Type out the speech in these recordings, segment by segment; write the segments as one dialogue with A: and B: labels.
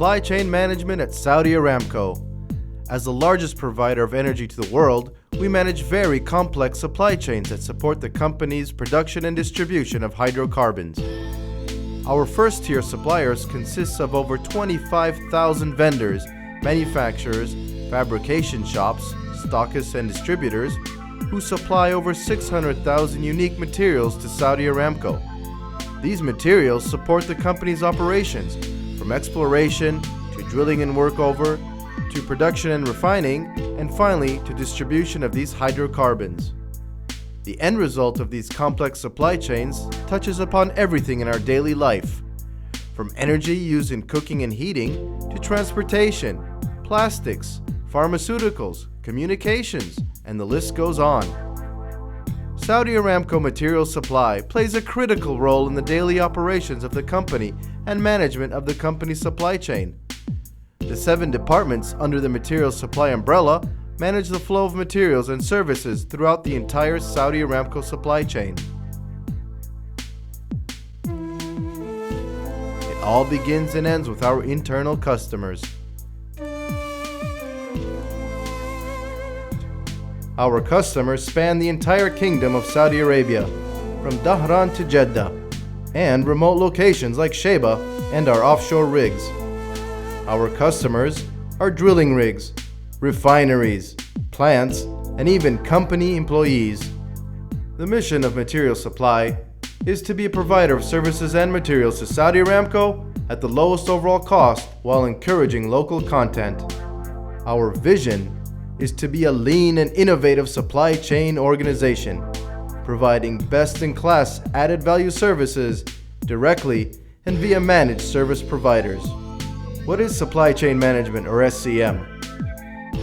A: supply chain management at Saudi Aramco. As the largest provider of energy to the world, we manage very complex supply chains that support the company's production and distribution of hydrocarbons. Our first-tier suppliers consists of over 25,000 vendors, manufacturers, fabrication shops, stockists, and distributors who supply over 600,000 unique materials to Saudi Aramco. These materials support the company's operations, from exploration to drilling and workover, to production and refining, and finally to distribution of these hydrocarbons. The end result of these complex supply chains touches upon everything in our daily life, from energy used in cooking and heating to transportation, plastics, pharmaceuticals, communications, and the list goes on. Saudi Aramco Materials Supply plays a critical role in the daily operations of the company and management of the company's supply chain. The 7 departments under the Materials Supply umbrella manage the flow of materials and services throughout the entire Saudi Aramco supply chain. It all begins and ends with our internal customers. Our customers span the entire Kingdom of Saudi Arabia, from Dhahran to Jeddah, and remote locations like Sheba and our offshore rigs. Our customers are drilling rigs, refineries, plants, and even company employees. The mission of Material Supply is to be a provider of services and materials to Saudi Aramco at the lowest overall cost while encouraging local content. Our vision is to be a lean and innovative supply chain organization, providing best-in-class added value services directly and via managed service providers. What is supply chain management, or SCM?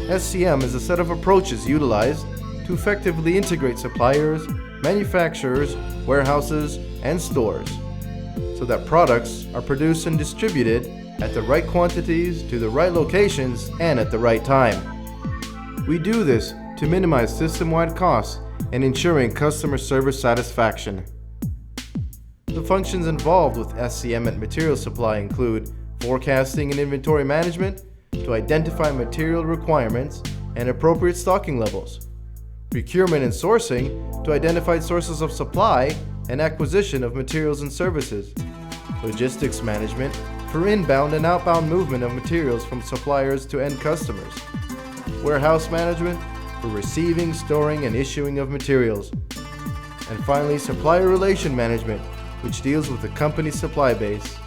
A: SCM is a set of approaches utilized to effectively integrate suppliers, manufacturers, warehouses, and stores so that products are produced and distributed at the right quantities to the right locations and at the right time. We do this to minimize system-wide costs and ensuring customer service satisfaction. The functions involved with SCM at Material Supply include forecasting and inventory management to identify material requirements and appropriate stocking levels, procurement and sourcing to identify sources of supply and acquisition of materials and services, logistics management for inbound and outbound movement of materials from suppliers to end customers, warehouse management for receiving, storing, and issuing of materials, and finally supplier relation management, which deals with the company's supply base.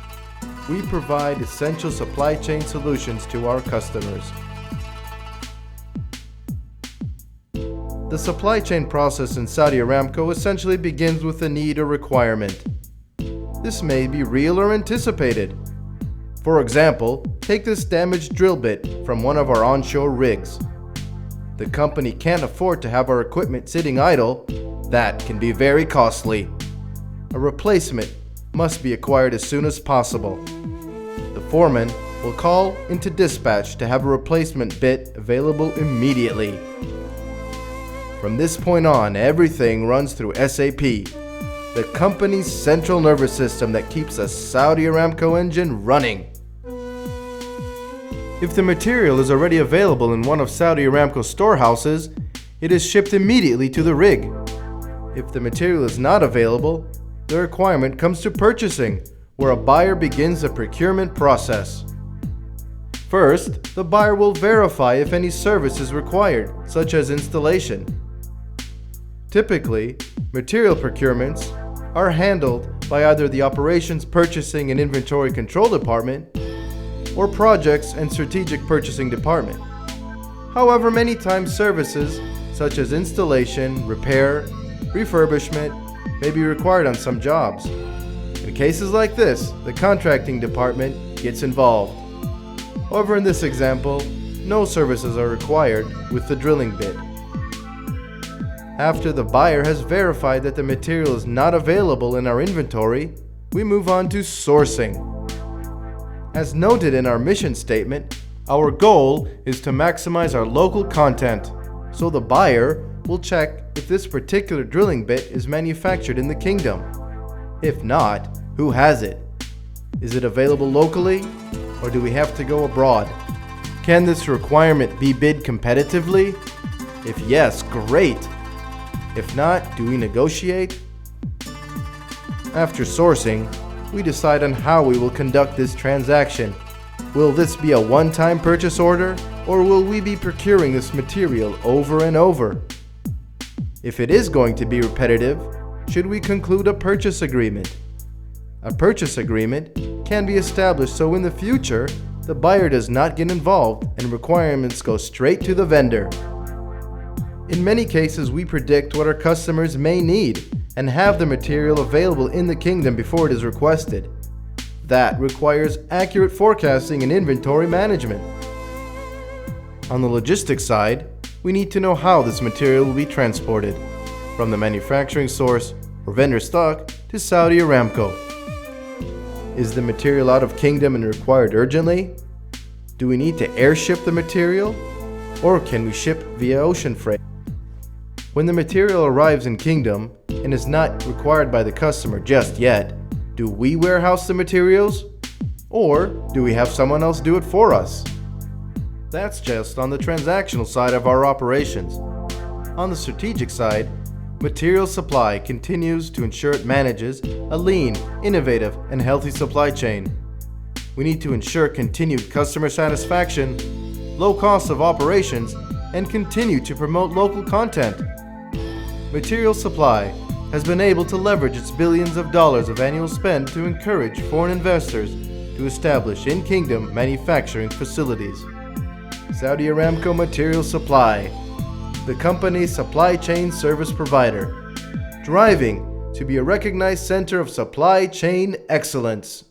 A: We provide essential supply chain solutions to our customers. The supply chain process in Saudi Aramco essentially begins with a need or requirement. This may be real or anticipated. For example, take this damaged drill bit from one of our onshore rigs. The company can't afford to have our equipment sitting idle. That can be very costly. A replacement must be acquired as soon as possible. The foreman will call into dispatch to have a replacement bit available immediately. From this point on, everything runs through SAP, the company's central nervous system that keeps a Saudi Aramco engine running. If the material is already available in one of Saudi Aramco's storehouses, it is shipped immediately to the rig. If the material is not available, the requirement comes to purchasing, where a buyer begins the procurement process. First, the buyer will verify if any service is required, such as installation. Typically, material procurements are handled by either the Operations Purchasing and Inventory Control Department or Projects and Strategic Purchasing Department. However, many times services such as installation, repair, refurbishment may be required on some jobs. In cases like this, the contracting department gets involved. However, in this example, no services are required with the drilling bit. After the buyer has verified that the material is not available in our inventory, we move on to sourcing. As noted in our mission statement, our goal is to maximize our local content, so the buyer will check if this particular drilling bit is manufactured in the kingdom. If not, who has it? Is it available locally? or do we have to go abroad? Can this requirement be bid competitively? If yes, great. If not, do we negotiate? After sourcing, we decide on how we will conduct this transaction. Will this be a one-time purchase order, or will we be procuring this material over and over? If it is going to be repetitive, should we conclude a purchase agreement? A purchase agreement can be established so in the future, the buyer does not get involved and requirements go straight to the vendor. In many cases, we predict what our customers may need and have the material available in the kingdom before it is requested. That requires accurate forecasting and inventory management. On the logistics side, we need to know how this material will be transported, from the manufacturing source or vendor stock to Saudi Aramco. Is the material out of kingdom and required urgently? Do we need to airship the material, or can we ship via ocean freight? When the material arrives in kingdom and is not required by the customer just yet, do we warehouse the materials, or do we have someone else do it for us? That's just on the transactional side of our operations. On the strategic side, Material Supply continues to ensure it manages a lean, innovative, and healthy supply chain. We need to ensure continued customer satisfaction, low cost of operations, and continue to promote local content. Material Supply has been able to leverage its billions of dollars of annual spend to encourage foreign investors to establish in-kingdom manufacturing facilities. Saudi Aramco Material Supply, the company's supply chain service provider, driving to be a recognized center of supply chain excellence.